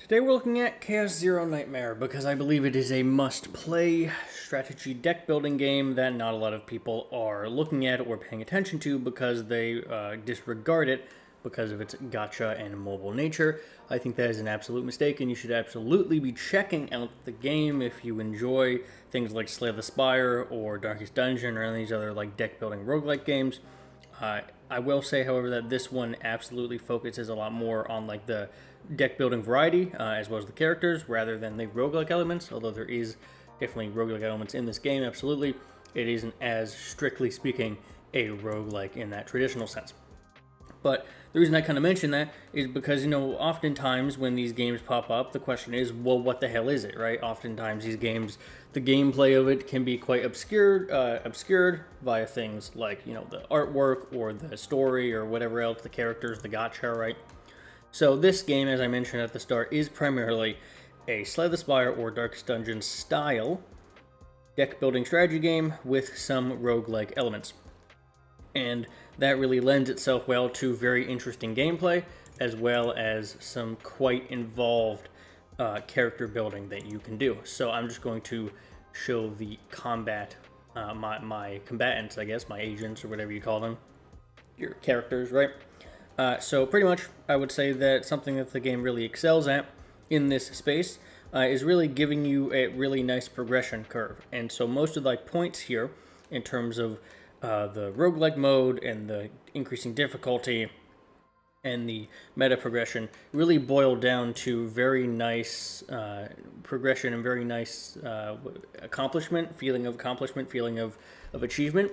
Today we're looking at Chaos Zero Nightmare because I believe it is a must-play strategy deck building game that not a lot of people are looking at or paying attention to because they disregard it because of its gacha and mobile nature. I think that is an absolute mistake, and you should absolutely be checking out the game if you enjoy things like Slay the Spire or Darkest Dungeon or any of these other like deck building roguelike games. I will say, however, that this one absolutely focuses a lot more on like the deck building variety as well as the characters rather than the roguelike elements, although there is definitely roguelike elements in this game, absolutely. It isn't as strictly speaking a roguelike in that traditional sense. But the reason I kind of mention that is because, oftentimes when these games pop up, the question is, well, what the hell is it, right? Oftentimes these games, the gameplay of it can be quite obscured via things like, the artwork or the story or whatever else, the characters, the gacha, right? So this game, as I mentioned at the start, is primarily a Slay the Spire or Darkest Dungeon style deck building strategy game with some roguelike elements. And that really lends itself well to very interesting gameplay, as well as some quite involved character building that you can do. So I'm just going to show the combat, my combatants, I guess, my agents or whatever you call them, your characters, right? So pretty much, I would say that something that the game really excels at in this space is really giving you a really nice progression curve. And so most of the points here, in terms of the roguelike mode and the increasing difficulty and the meta progression, really boil down to very nice progression and very nice feeling of achievement.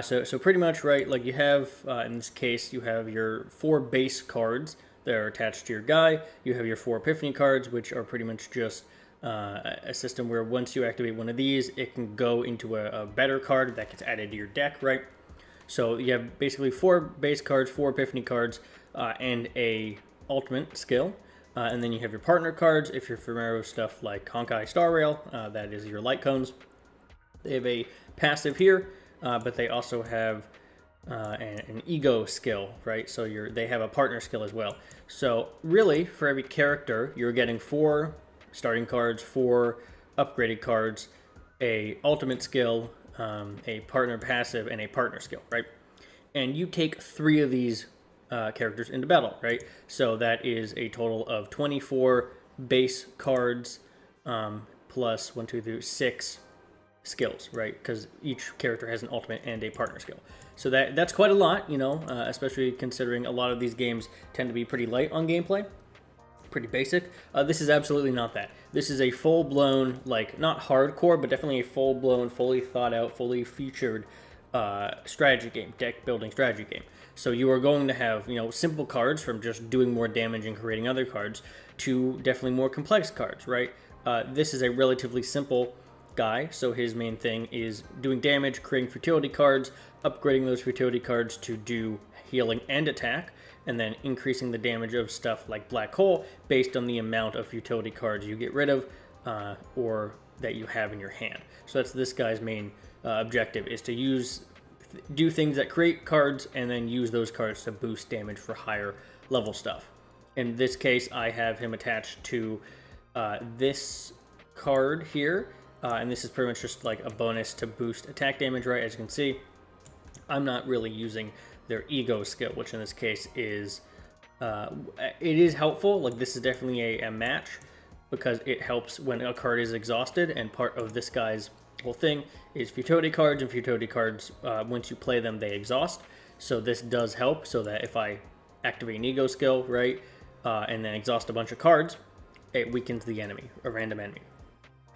So pretty much, right, like you have, in this case, you have your 4 base cards that are attached to your guy. You have your 4 Epiphany cards, which are pretty much just a system where once you activate one of these, it can go into a better card that gets added to your deck, right? So you have basically 4 base cards, 4 Epiphany cards, and a ultimate skill. And then you have your partner cards, if you're familiar with stuff like Honkai Star Rail, that is your light cones. They have a passive here, but they also have an ego skill, right? So they have a partner skill as well. So really, for every character, you're getting 4 starting cards, 4 upgraded cards, a ultimate skill, a partner passive, and a partner skill, right? And you take 3 of these characters into battle, right? So that is a total of 24 base cards plus 1, 2, 3, 6 skills, right? Because each character has an ultimate and a partner skill. So that's quite a lot, especially considering a lot of these games tend to be pretty light on gameplay. Pretty basic. This is absolutely not that. This is a full-blown, not hardcore, but definitely a full-blown, fully thought-out, fully featured strategy game, deck-building strategy game. So you are going to have, simple cards from just doing more damage and creating other cards to definitely more complex cards, right? This is a relatively simple guy, so his main thing is doing damage, creating futility cards, upgrading those futility cards to do healing and attack, and then increasing the damage of stuff like Black Hole based on the amount of futility cards you get rid of or that you have in your hand. So that's this guy's main objective, is to do things that create cards and then use those cards to boost damage for higher level stuff. In this case, I have him attached to this card here, and this is pretty much just like a bonus to boost attack damage, right? As you can see, I'm not really using their ego skill, which in this case is, it is helpful. Like, this is definitely a match because it helps when a card is exhausted, and part of this guy's whole thing is futility cards, and futility cards, once you play them, they exhaust. So this does help, so that if I activate an ego skill, right, and then exhaust a bunch of cards, it weakens the enemy, a random enemy.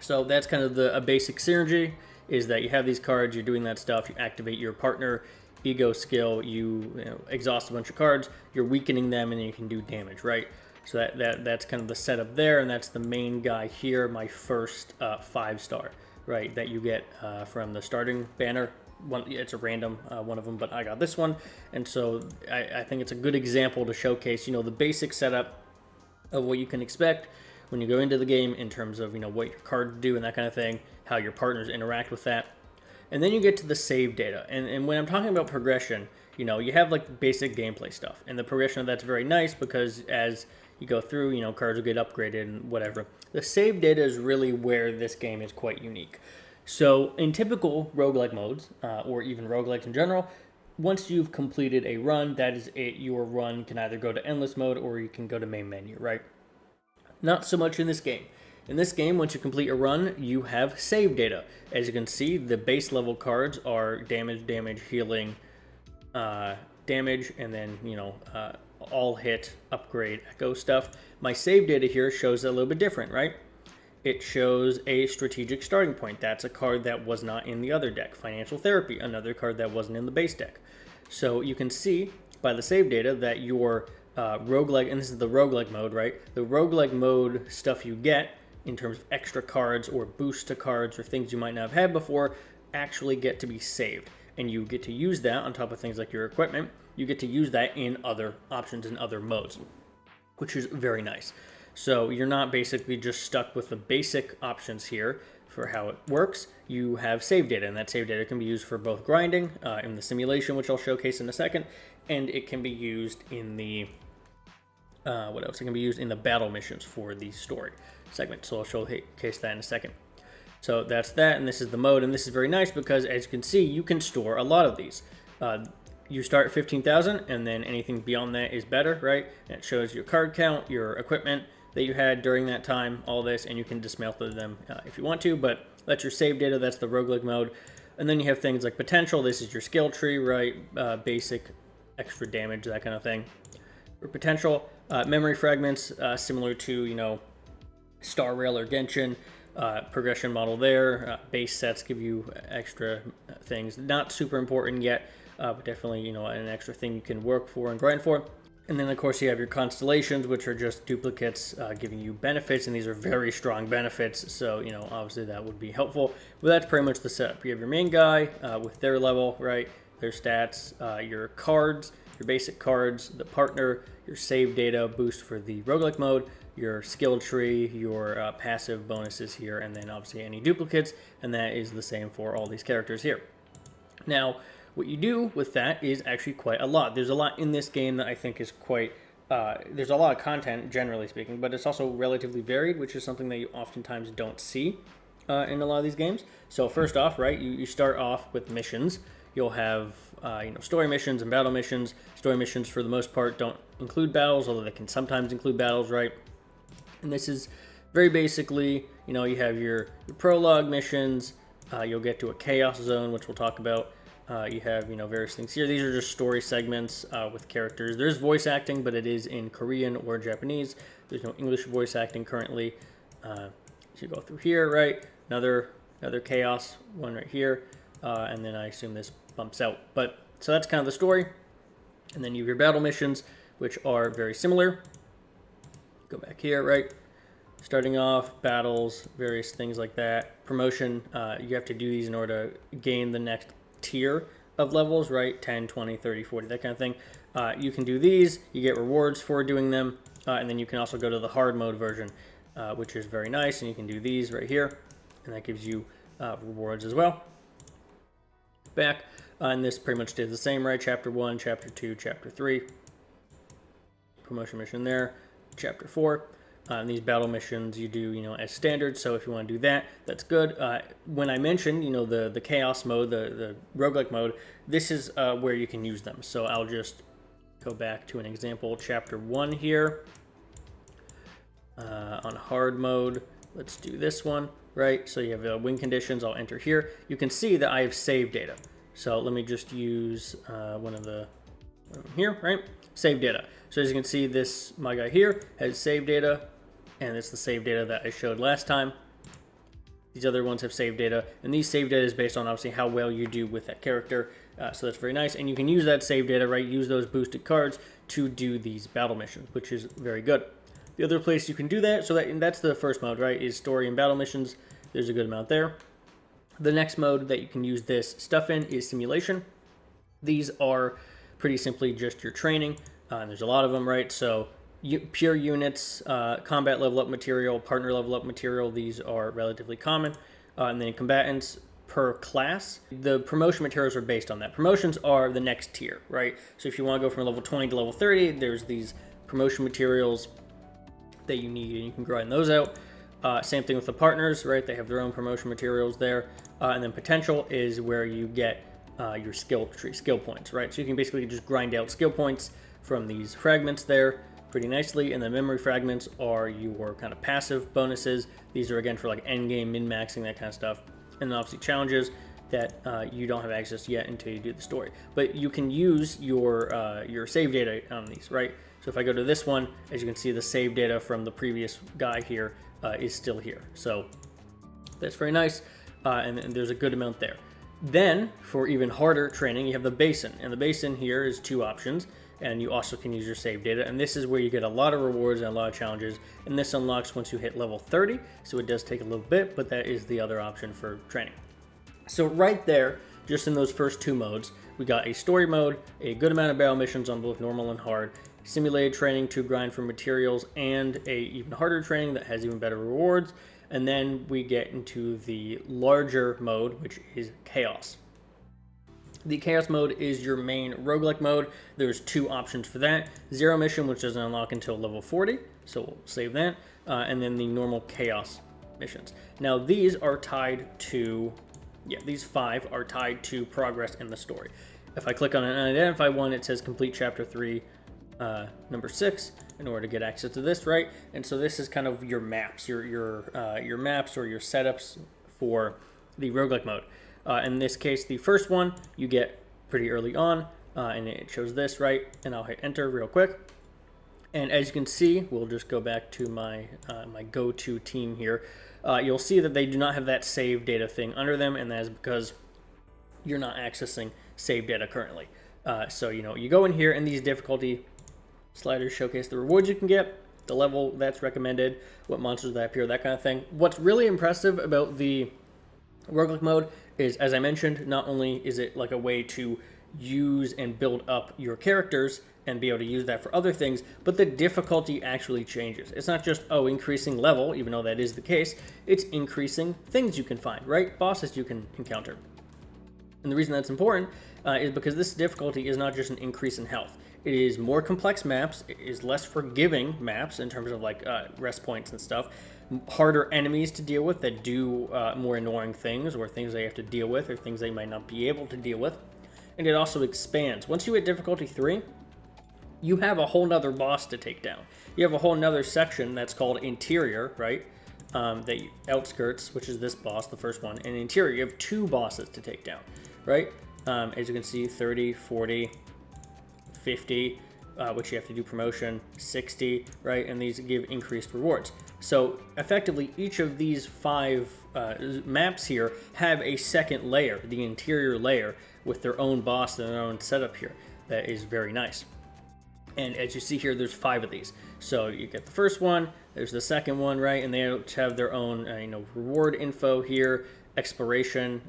So that's kind of a basic synergy, is that you have these cards, you're doing that stuff, you activate your partner ego skill, you exhaust a bunch of cards, you're weakening them, and then you can do damage, right? So that's kind of the setup there, and that's the main guy here, my first 5-star, right, that you get from the starting banner. It's a random one of them, but I got this one, and so I think it's a good example to showcase, the basic setup of what you can expect when you go into the game in terms of, what your cards do and that kind of thing, how your partners interact with that. And then you get to the save data. And when I'm talking about progression, you have like basic gameplay stuff. And the progression of that's very nice because as you go through, you know, cards will get upgraded and whatever. The save data is really where this game is quite unique. So in typical roguelike modes, or even roguelikes in general, once you've completed a run, that is it. Your run can either go to endless mode or you can go to main menu, right? Not so much in this game. In this game, once you complete a run, you have save data. As you can see, the base level cards are damage, healing, damage, and then, you know, all hit, upgrade, echo stuff. My save data here shows a little bit different, right? It shows a strategic starting point. That's a card that was not in the other deck. Financial therapy, another card that wasn't in the base deck. So you can see by the save data that your roguelike, and this is the roguelike mode, right? The roguelike mode stuff you get in terms of extra cards or boost to cards or things you might not have had before actually get to be saved. And you get to use that on top of things like your equipment. You get to use that in other options in other modes, which is very nice. So you're not basically just stuck with the basic options here for how it works. You have save data, and that save data can be used for both grinding in the simulation, which I'll showcase in a second, and it can be used in the what else? It can be used in the battle missions for the story segment. So I'll showcase that in a second. So that's that, and this is the mode, and this is very nice because, as you can see, you can store a lot of these. You start at 15,000, and then anything beyond that is better, right? And it shows your card count, your equipment that you had during that time, all this, and you can dismantle them if you want to, but that's your save data. That's the roguelike mode. And then you have things like potential. This is your skill tree, right? Basic, extra damage, that kind of thing. For potential, memory fragments, similar to, you know, Star Rail or Genshin. Progression model there. Base sets give you extra things. Not super important yet, but definitely, you know, an extra thing you can work for and grind for. And then, of course, you have your constellations, which are just duplicates giving you benefits, and these are very strong benefits, so, you know, obviously that would be helpful. But that's pretty much the setup. You have your main guy with their level, right, their stats, your cards, your basic cards, the partner, your save data boost for the roguelike mode, your skill tree, your passive bonuses here, and then obviously any duplicates, and that is the same for all these characters here. Now, what you do with that is actually quite a lot. There's a lot in this game that I think is quite, there's a lot of content, generally speaking, but it's also relatively varied, which is something that you oftentimes don't see in a lot of these games. So first off, right, you start off with missions. You'll have, you know, story missions and battle missions. Story missions, for the most part, don't include battles, although they can sometimes include battles, right? And this is very basically, you know, you have your prologue missions. You'll get to a chaos zone, which we'll talk about. You have, you know, various things here. These are just story segments with characters. There's voice acting, but it is in Korean or Japanese. There's no English voice acting currently. So you go through here, right? Another chaos one right here, and then I assume this bumps out. But so that's kind of the story. And then you have your battle missions, which are very similar. Go back here, right? Starting off, battles, various things like that. Promotion, you have to do these in order to gain the next tier of levels, right? 10, 20, 30, 40, that kind of thing. You can do these, you get rewards for doing them, and then you can also go to the hard mode version, which is very nice, and you can do these right here, and that gives you rewards as well. Back, and this pretty much stays the same, right? Chapter 1, Chapter 2, Chapter 3. Promotion mission there. Chapter 4. And these battle missions you do, you know, as standard. So if you want to do that, that's good. When I mentioned, you know, the chaos mode, the roguelike mode, this is where you can use them. So I'll just go back to an example, Chapter 1 here. On hard mode, let's do this one, right? So you have win conditions. I'll enter here. You can see that I have save data. So let me just use one of them here, right? Save data. So as you can see, my guy here has save data, and it's the save data that I showed last time. These other ones have save data, and these save data is based on obviously how well you do with that character. So that's very nice, and you can use that save data, right? Use those boosted cards to do these battle missions, which is very good. The other place you can do that, so that's the first mode, right? Is story and battle missions. There's a good amount there. The next mode that you can use this stuff in is simulation. These are pretty simply just your training. And there's a lot of them, right? So pure units, combat level up material, partner level up material, these are relatively common. And then combatants per class. The promotion materials are based on that. Promotions are the next tier, right? So if you want to go from level 20 to level 30, there's these promotion materials that you need, and you can grind those out. Same thing with the partners, right? They have their own promotion materials there. And then potential is where you get your skill tree, skill points, right? So you can basically just grind out skill points from these fragments there pretty nicely. And the memory fragments are your kind of passive bonuses. These are again for like end game, min-maxing, that kind of stuff. And then obviously challenges that you don't have access yet until you do the story. But you can use your save data on these, right? So if I go to this one, as you can see, the save data from the previous guy here is still here. So that's very nice, and there's a good amount there. Then, for even harder training, you have the basin. And the basin here is 2 options, and you also can use your save data. And this is where you get a lot of rewards and a lot of challenges. And this unlocks once you hit level 30, so it does take a little bit, but that is the other option for training. So right there, just in those first 2 modes, we got a story mode, a good amount of battle missions on both normal and hard, simulated training to grind for materials, and a even harder training that has even better rewards. And then we get into the larger mode, which is chaos. The chaos mode is your main roguelike mode. There's 2 options for that. Zero mission, which doesn't unlock until level 40, so we'll save that. And then the normal chaos missions. Now these are tied to, these 5 are tied to progress in the story. If I click on an unidentified one, it says complete chapter 3, number 6, in order to get access to this, right? And so this is kind of your maps, your maps or your setups for the roguelike mode. In this case, the first one you get pretty early on, and it shows this, right? And I'll hit enter real quick. And as you can see, we'll just go back to my my go-to team here. You'll see that they do not have that save data thing under them, and that is because you're not accessing save data currently. So you go in here, and these difficulty sliders showcase the rewards you can get, the level that's recommended, what monsters that appear, that kind of thing. What's really impressive about the roguelike mode is, as I mentioned, not only is it like a way to use and build up your characters and be able to use that for other things, but the difficulty actually changes. It's not just, increasing level, even though that is the case. It's increasing things you can find, right? Bosses you can encounter. And the reason that's important is because this difficulty is not just an increase in health. It is more complex maps, it is less forgiving maps in terms of like rest points and stuff, harder enemies to deal with that do more annoying things, or things they have to deal with, or things they might not be able to deal with. And it also expands. Once you hit difficulty 3, you have a whole nother boss to take down. You have a whole nother section that's called interior, right? The outskirts, which is this boss, the first one, and interior, you have 2 bosses to take down, right? As you can see, 30, 40, 50, which you have to do promotion, 60, right? And these give increased rewards. So effectively, each of these 5 maps here have a second layer, the interior layer, with their own boss and their own setup here. That is very nice. And as you see here, there's 5 of these. So you get the first one, there's the second one, right? And they have their own, reward info here, exploration,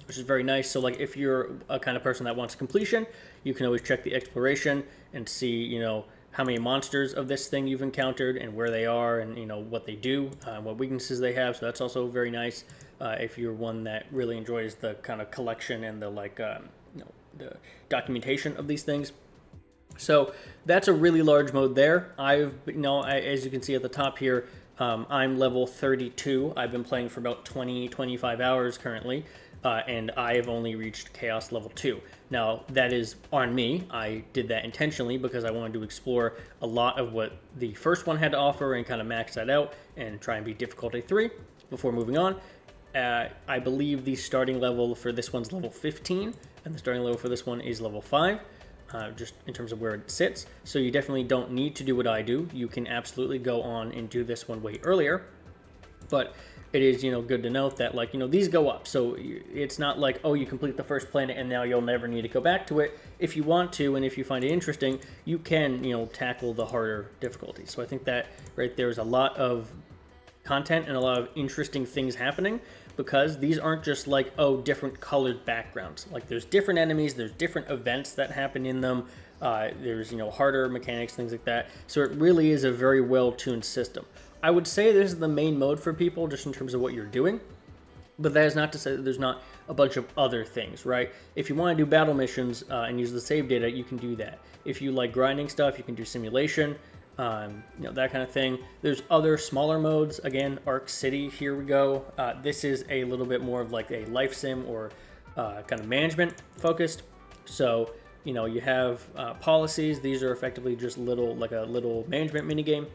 which is very nice. So like if you're a kind of person that wants completion, you can always check the exploration and see, how many monsters of this thing you've encountered and where they are and, what they do, what weaknesses they have. So that's also very nice if you're one that really enjoys the kind of collection and the the documentation of these things. So that's a really large mode there. As you can see at the top here, I'm level 32. I've been playing for about 25 hours currently, and I've only reached Chaos level 2. Now, that is on me. I did that intentionally because I wanted to explore a lot of what the first one had to offer and kind of max that out and try and beat difficulty 3 before moving on. I believe the starting level for this one's level 15, and the starting level for this one is level 5. Just in terms of where it sits. So you definitely don't need to do what I do. You can absolutely go on and do this one way earlier. But it is, good to note that, these go up. So it's not like, you complete the first planet and now you'll never need to go back to it. If you want to, and if you find it interesting, you can, tackle the harder difficulties. So I think that right there is a lot of content and a lot of interesting things happening, because these aren't just like, different colored backgrounds. Like there's different enemies, there's different events that happen in them. There's, harder mechanics, things like that. So it really is a very well-tuned system. I would say this is the main mode for people just in terms of what you're doing, but that is not to say that there's not a bunch of other things, right? If you want to do battle missions and use the save data, you can do that. If you like grinding stuff, you can do simulation. that kind of thing. There's other smaller modes. Again, Ark City, here we go. This is a little bit more of like a life sim or kind of management focused. So, you have policies. These are effectively just a little management mini game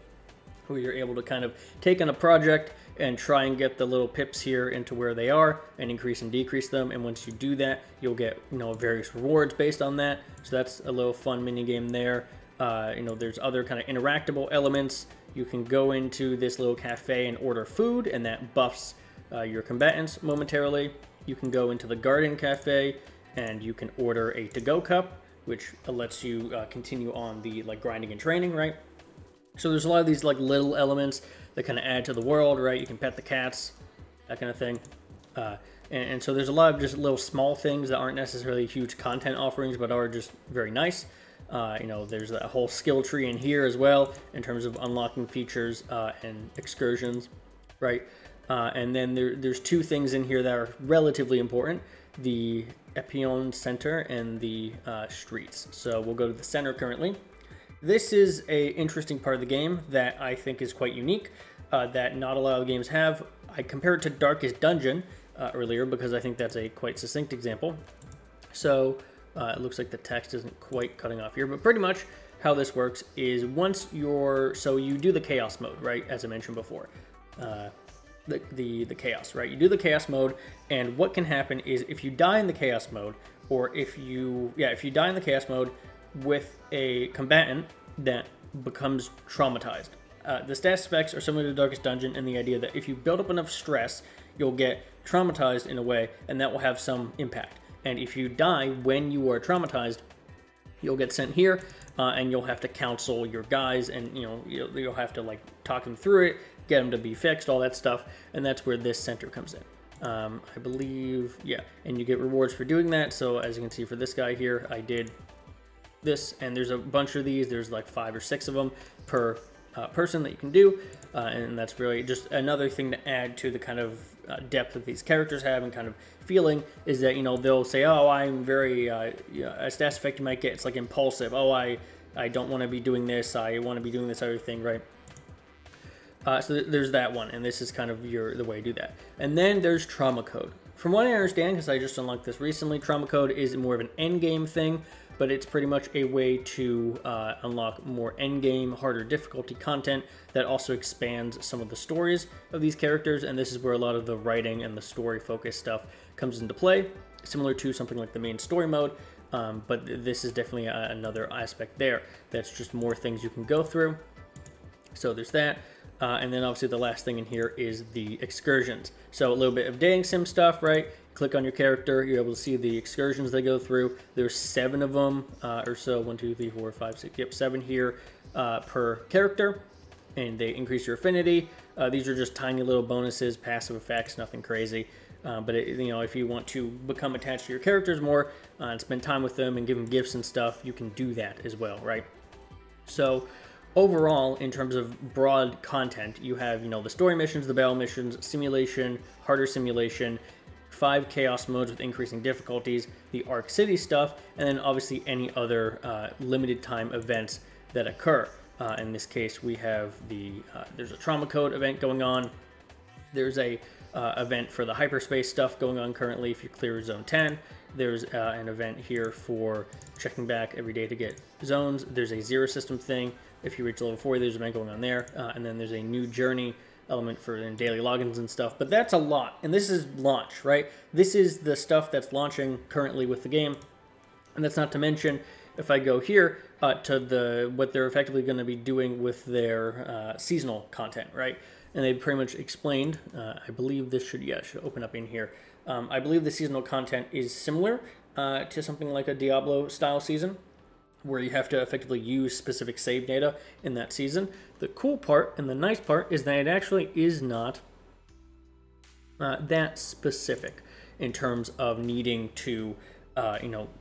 where you're able to kind of take on a project and try and get the little pips here into where they are and increase and decrease them. And once you do that, you'll get, various rewards based on that. So that's a little fun mini game there. There's other kind of interactable elements. You can go into this little cafe and order food, and that buffs your combatants momentarily. You can go into the garden cafe and you can order a to-go cup, which lets you continue on the grinding and training, right? So there's a lot of these little elements that kind of add to the world, right? You can pet the cats, that kind of thing. And so there's a lot of just little small things that aren't necessarily huge content offerings, but are just very nice. There's a whole skill tree in here as well in terms of unlocking features and excursions, right? And then there's two things in here that are relatively important: the Epion Center and the streets. So we'll go to the center currently. This is a interesting part of the game that I think is quite unique, that not a lot of games have. I compared it to Darkest Dungeon earlier because I think that's a quite succinct example. So it looks like the text isn't quite cutting off here, but pretty much how this works is so you do the chaos mode, right? As I mentioned before, the chaos, right? You do the chaos mode, and what can happen is if you die in the chaos mode, or if you die in the chaos mode with a combatant that becomes traumatized. The stats effects are similar to Darkest Dungeon in the idea that if you build up enough stress, you'll get traumatized in a way, and that will have some impact. And if you die when you are traumatized, you'll get sent here, and you'll have to counsel your guys, and you'll have to talk them through it, get them to be fixed, all that stuff, and that's where this center comes in. I believe, and you get rewards for doing that. So as you can see for this guy here, I did this, and there's a bunch of these. There's 5 or 6 of them per person that you can do, and that's really just another thing to add to the kind of depth that these characters have and kind of feeling is that they'll say, oh, I'm very a stats effect you might get, it's impulsive. Oh, I don't want to be doing this, I want to be doing this other thing, right? So there's that one, and this is kind of the way to do that. And then there's trauma code. From what I understand, because I just unlocked this recently, trauma code is more of an end game thing, but it's pretty much a way to unlock more endgame, harder difficulty content that also expands some of the stories of these characters, and this is where a lot of the writing and the story-focused stuff comes into play, similar to something like the main story mode, but this is definitely another aspect there. That's just more things you can go through. So there's that. And then obviously the last thing in here is the excursions. So a little bit of dating sim stuff, right? Click on your character, you're able to see the excursions they go through. There's 7 of them or so, 1, 2, 3, 4, 5, 6, 7 here per character, and they increase your affinity. These are just tiny little bonuses, passive effects, nothing crazy. But if you want to become attached to your characters more and spend time with them and give them gifts and stuff, you can do that as well, right? So overall, in terms of broad content, you have the story missions, the battle missions, simulation, harder simulation, 5 chaos modes with increasing difficulties, the Ark City stuff, and then obviously any other limited time events that occur. In this case, we have there's a trauma code event going on. There's a event for the hyperspace stuff going on currently if you clear zone 10. There's an event here for checking back every day to get zones. There's a zero system thing. If you reach level 40, there's an event going on there. And then there's a new journey element for daily logins and stuff. But that's a lot. And this is launch, right? This is the stuff that's launching currently with the game. And that's not to mention, if I go here to what they're effectively going to be doing with their seasonal content, right? And they pretty much explained, I believe this should open up in here. I believe the seasonal content is similar to something like a Diablo style season, where you have to effectively use specific save data in that season. The cool part and the nice part is that it actually is not that specific in terms of needing to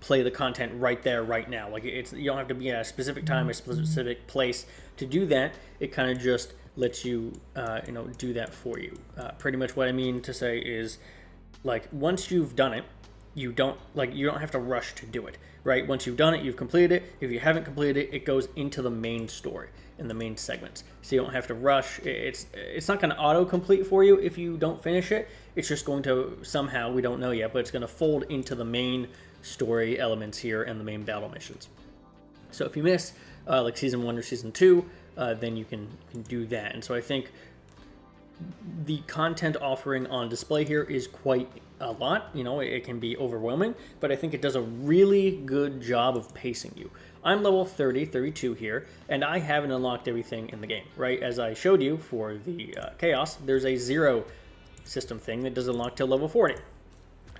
play the content right there, right now. Like you don't have to be at a specific time, a specific place to do that. It kind of just lets you, do that for you. Pretty much what I mean to say is, like, once you've done it, you don't have to rush to do it, right? Once you've done it, you've completed it. If you haven't completed it, it goes into the main story in the main segments. So you don't have to rush. It's not going to auto-complete for you if you don't finish it. It's just going to somehow, we don't know yet, but it's going to fold into the main story elements here and the main battle missions. So if you miss like Season 1 or Season 2, then you can do that. And so I think the content offering on display here is quite a lot. You know, it can be overwhelming, but I think it does a really good job of pacing you. I'm level 32 here, and I haven't unlocked everything in the game, right? As I showed you for the Chaos, there's a 0 system thing that does unlock till level 40.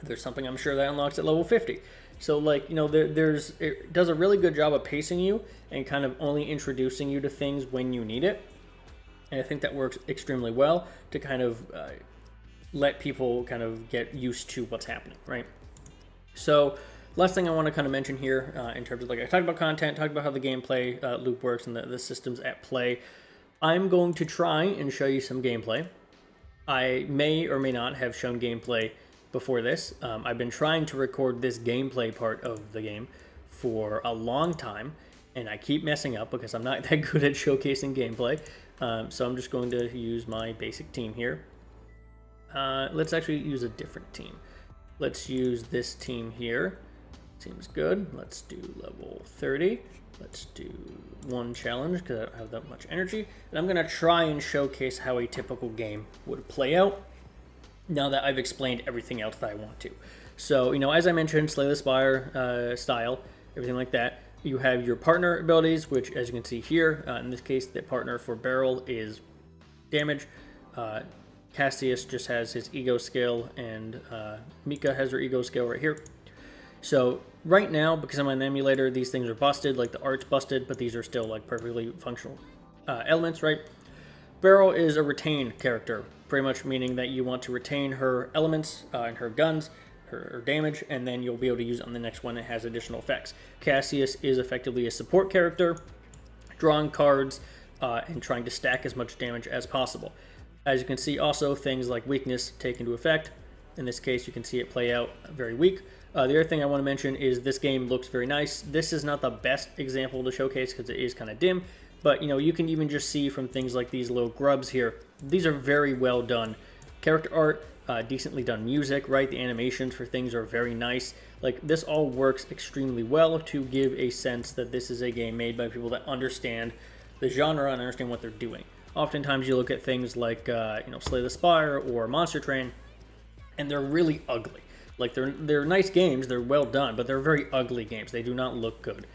There's something I'm sure that unlocks at level 50. So, like, you know, it does a really good job of pacing you and kind of only introducing you to things when you need it. And I think that works extremely well to kind of let people kind of get used to what's happening, right? So, last thing I want to kind of mention here in terms of, like, I talked about content, talked about how the gameplay loop works and the systems at play. I'm going to try and show you some gameplay. I may or may not have shown gameplay before this. I've been trying to record this gameplay part of the game for a long time, and I keep messing up because I'm not that good at showcasing gameplay. So I'm just going to use my basic team here. Let's actually use a different team. Let's use this team here. Seems good. Let's do level 30. Let's do one challenge because I don't have that much energy. And I'm going to try and showcase how a typical game would play out now that I've explained everything else that I want to. So, you know, as I mentioned, Slay the Spire style, everything like that. You have your partner abilities, which, as you can see here, in this case, the partner for Beryl is damage. Cassius just has his ego skill, and Mika has her ego skill right here. So right now, because I'm on an emulator, these things are busted, like the art's busted, but these are still like perfectly functional elements, right? Beryl is a retained character, pretty much meaning that you want to retain her elements and her guns, her damage, and then you'll be able to use it on the next one that has additional effects. Cassius is effectively a support character, drawing cards and trying to stack as much damage as possible. As you can see, also things like weakness take into effect. In this case, you can see it play out very weak. The other thing I want to mention is this game looks very nice. This is not the best example to showcase because it is kind of dim, but you know, you can even just see from things like these little grubs here, these are very well done character art, decently done music, right? The animations for things are very nice. Like, this all works extremely well to give a sense that this is a game made by people that understand the genre and understand what they're doing. Oftentimes you look at things like, you know, Slay the Spire or Monster Train, and they're really ugly. Like, they're nice games, they're well done, but they're very ugly games. They do not look good.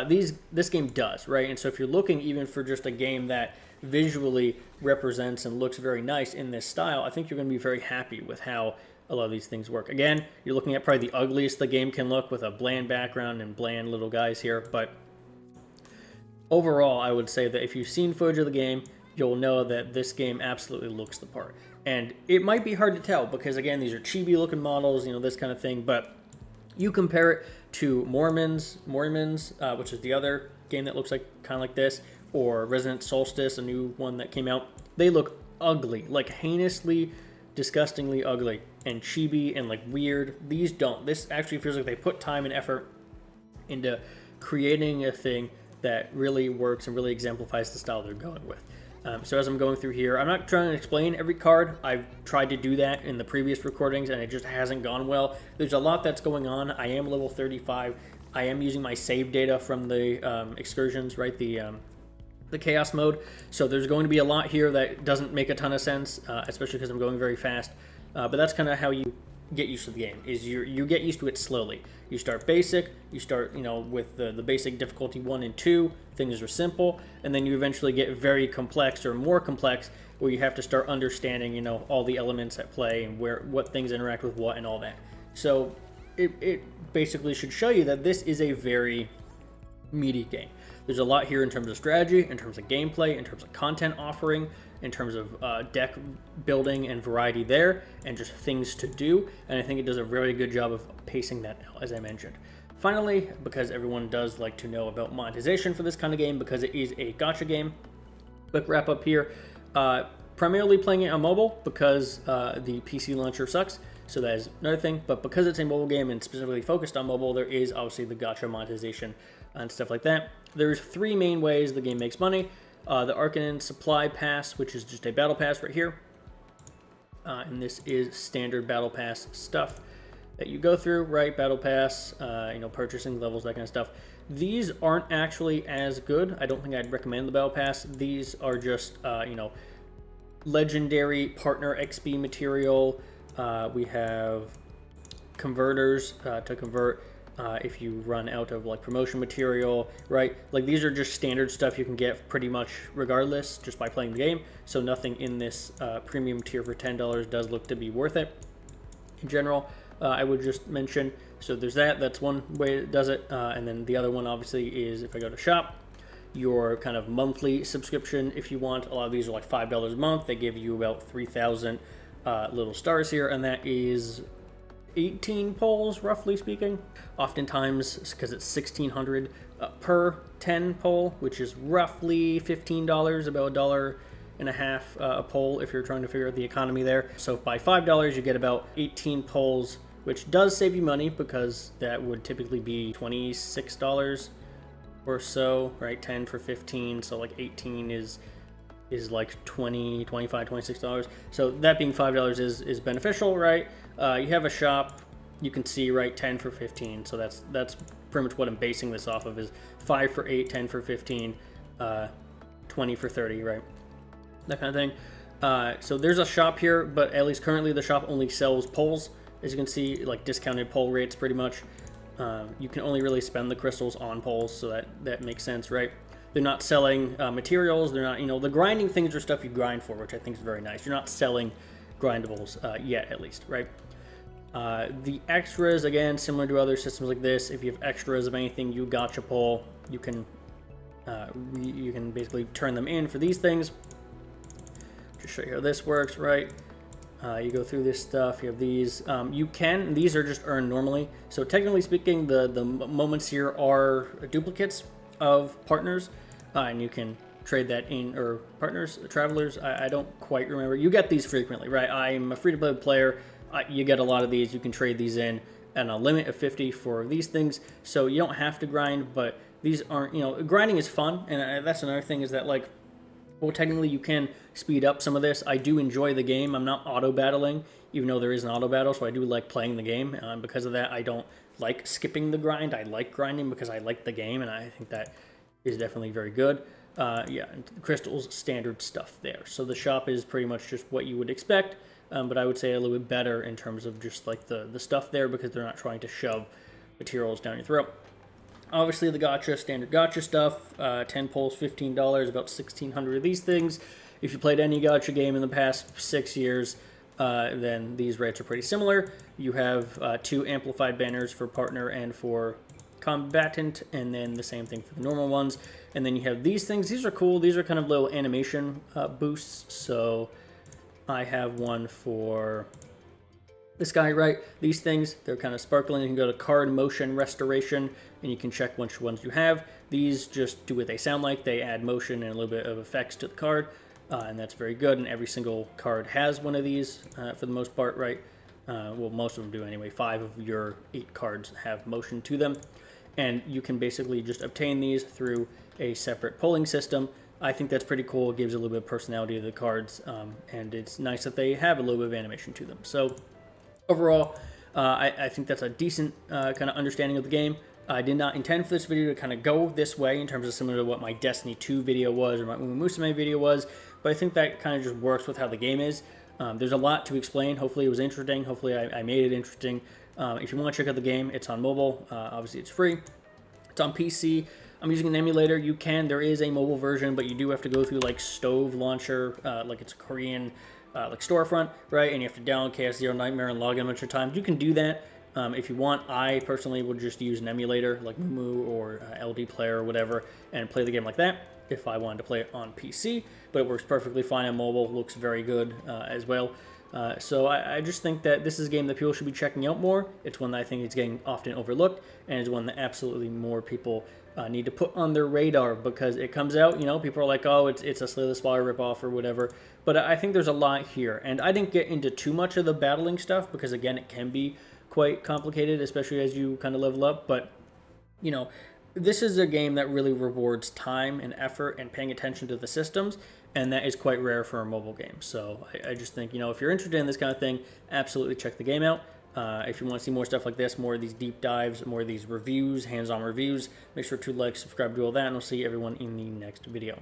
This game does, right? And so if you're looking even for just a game that visually represents and looks very nice in this style, I think you're going to be very happy with how a lot of these things work. Again, you're looking at probably the ugliest the game can look with a bland background and bland little guys here, but overall, I would say that if you've seen footage of the game, you'll know that this game absolutely looks the part. And it might be hard to tell because, again, these are chibi-looking models, you know, this kind of thing, but you compare it to Mormons, which is the other game that looks like kind of like this, or Resident Solstice, a new one that came out. They look ugly, like heinously, disgustingly ugly, and chibi and like weird. These don't. This actually feels like they put time and effort into creating a thing that really works and really exemplifies the style they're going with. So as I'm going through here, I'm not trying to explain every card. I've tried to do that in the previous recordings, and it just hasn't gone well. There's a lot that's going on. I am level 35. I am using my save data from the excursions, right? The chaos mode. So there's going to be a lot here that doesn't make a ton of sense, especially because I'm going very fast. But that's kind of how you get used to the game, is you get used to it slowly. You start basic, you start, you know, with the basic difficulty 1 and 2, things are simple, and then you eventually get very complex or more complex where you have to start understanding, you know, all the elements at play and what things interact with what and all that. So it basically should show you that this is a very meaty game. There's a lot here in terms of strategy, in terms of gameplay, in terms of content offering, in terms of deck building and variety there, and just things to do. And I think it does a very good job of pacing that out, as I mentioned. Finally, because everyone does like to know about monetization for this kind of game, because it is a gacha game, quick wrap up here. Primarily playing it on mobile because the PC launcher sucks. So that is another thing. But because it's a mobile game and specifically focused on mobile, there is obviously the gacha monetization and stuff like that. There's 3 main ways the game makes money. The Ark Supply Pass, which is just a battle pass right here. And this is standard battle pass stuff that you go through, right? Battle pass, purchasing levels, that kind of stuff. These aren't actually as good. I don't think I'd recommend the battle pass. These are just, legendary partner XP material. We have converters to convert if you run out of like promotion material, right? Like these are just standard stuff you can get pretty much regardless just by playing the game. So nothing in this premium tier for $10 does look to be worth it. In general, I would just mention, so there's that's one way it does it. And then the other one obviously is if I go to shop, your kind of monthly subscription if you want. A lot of these are like $5 a month. They give you about 3,000 little stars here, and that is 18 polls, roughly speaking. Oftentimes, because it's 1,600 per 10 poll, which is roughly $15, about $1.50 a poll if you're trying to figure out the economy there. So by $5, you get about 18 polls, which does save you money because that would typically be $26 or so, right? 10 for 15, so like 18 is like $20, $25, $26. So that being $5 is beneficial, right? You have a shop, you can see, right, 10 for 15. So that's pretty much what I'm basing this off of, is 5 for 8, 10 for 15, 20 for 30, right? That kind of thing. So there's a shop here, but at least currently the shop only sells polls. As you can see, like discounted poll rates pretty much. You can only really spend the crystals on polls, so that makes sense, right? They're not selling materials. They're not, the grinding things are stuff you grind for, which I think is very nice. You're not selling grindables yet, at least, right? The extras, again, similar to other systems like this, if you have extras of anything you gacha pull, you can basically turn them in for these things. Just show you how this works, right? You go through this stuff, you have these. These are just earned normally. So technically speaking, the moments here are duplicates of partners, and you can trade that in, or partners, travelers, I don't quite remember. You get these frequently, right? I'm a free-to-play player. You get a lot of these. You can trade these in, and a limit of 50 for these things. So you don't have to grind, but these aren't, grinding is fun, and that's another thing is that, like, well, technically you can speed up some of this. I do enjoy the game. I'm not auto-battling, even though there is an auto-battle, so I do like playing the game. Because of that, I don't like skipping the grind. I like grinding because I like the game, and I think that is definitely very good. Crystals, standard stuff there. So the shop is pretty much just what you would expect, but I would say a little bit better in terms of just like the stuff there, because they're not trying to shove materials down your throat. Obviously, the gacha, standard gacha stuff, 10 polls, $15, about 1,600 of these things. If you played any gacha game in the past 6 years, then these rates are pretty similar. You have 2 amplified banners for partner and for combatant, and then the same thing for the normal ones. And then you have these things. These are cool. These are kind of little animation boosts. So I have one for this guy, right? These things, they're kind of sparkling. You can go to card motion restoration, and you can check which ones you have. These just do what they sound like. They add motion and a little bit of effects to the card, and that's very good. And every single card has one of these for the most part, right? Well, most of them do anyway. 5 of your 8 cards have motion to them. And you can basically just obtain these through a separate polling system. I think that's pretty cool. It gives a little bit of personality to the cards, and it's nice that they have a little bit of animation to them. So overall, I think that's a decent kind of understanding of the game. I did not intend for this video to kind of go this way in terms of similar to what my Destiny 2 video was or my Musume video was, but I think that kind of just works with how the game is. There's a lot to explain. Hopefully it was interesting. Hopefully I made it interesting. If you want to check out the game, it's on mobile. Obviously it's free. It's on PC. I'm using an emulator. There is a mobile version, but you do have to go through like Stove Launcher, like it's a Korean like storefront, right? And you have to download Chaos Zero Nightmare and log in a bunch of times. You can do that if you want. I personally would just use an emulator like Mumu or LD Player or whatever and play the game like that if I wanted to play it on PC, but it works perfectly fine on mobile. Looks very good as well. So I just think that this is a game that people should be checking out more. It's one that I think is getting often overlooked, and it's one that absolutely more people need to put on their radar, because it comes out, people are like, oh, it's a Slay the Spire ripoff or whatever. But I think there's a lot here, and I didn't get into too much of the battling stuff because, again, it can be quite complicated, especially as you kind of level up. But this is a game that really rewards time and effort and paying attention to the systems, and that is quite rare for a mobile game. So I just think, if you're interested in this kind of thing, absolutely check the game out. If you want to see more stuff like this, more of these deep dives, more of these reviews, hands-on reviews, make sure to like, subscribe, do all that, and we'll see everyone in the next video.